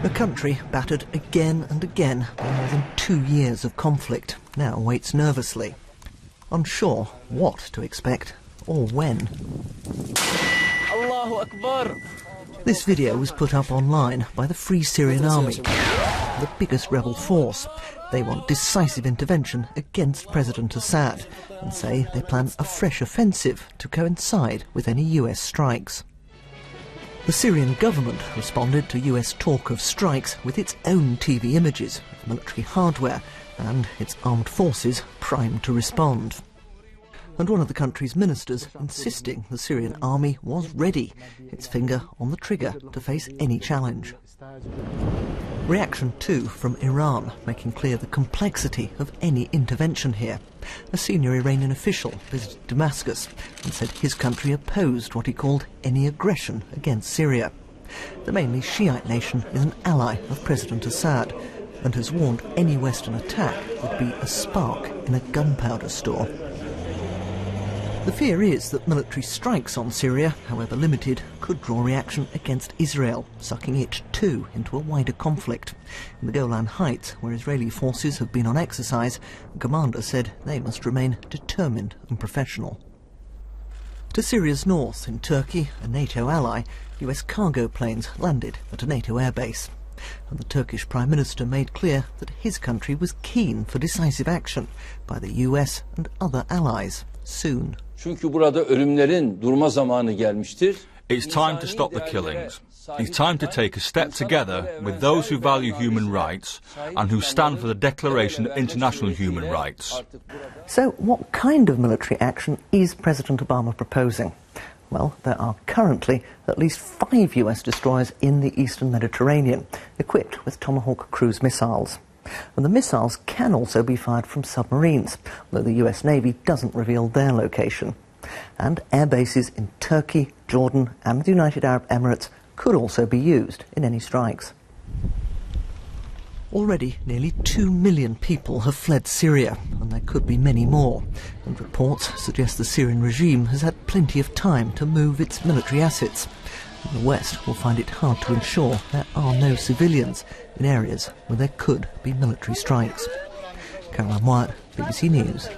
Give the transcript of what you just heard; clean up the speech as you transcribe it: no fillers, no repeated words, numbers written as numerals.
The country, battered again and again by more than 2 years of conflict, now waits nervously, unsure what to expect or when. Allahu Akbar. This video was put up online by the Free Syrian Army, the biggest rebel force. They want decisive intervention against President Assad and say they plan a fresh offensive to coincide with any US strikes. The Syrian government responded to US talk of strikes with its own TV images of military hardware and its armed forces primed to respond. And one of the country's ministers insisting the Syrian army was ready, its finger on the trigger to face any challenge. Reaction too from Iran, making clear the complexity of any intervention here. A senior Iranian official visited Damascus and said his country opposed what he called any aggression against Syria. The mainly Shiite nation is an ally of President Assad and has warned any Western attack would be a spark in a gunpowder store. The fear is that military strikes on Syria, however limited, could draw reaction against Israel, sucking it too into a wider conflict. In the Golan Heights, where Israeli forces have been on exercise, the commander said they must remain determined and professional. To Syria's north, in Turkey, a NATO ally, US cargo planes landed at a NATO airbase. And the Turkish Prime Minister made clear that his country was keen for decisive action by the US and other allies soon. It's time to stop the killings. It's time to take a step together with those who value human rights and who stand for the Declaration of International Human Rights. So what kind of military action is President Obama proposing? Well, there are currently at least 5 US destroyers in the eastern Mediterranean, equipped with Tomahawk cruise missiles. And the missiles can also be fired from submarines, though the US Navy doesn't reveal their location. And air bases in Turkey, Jordan and the United Arab Emirates could also be used in any strikes. Already nearly 2 million people have fled Syria, and there could be many more. And reports suggest the Syrian regime has had plenty of time to move its military assets. And the West will find it hard to ensure there are no civilians in areas where there could be military strikes. Wyatt, BBC News.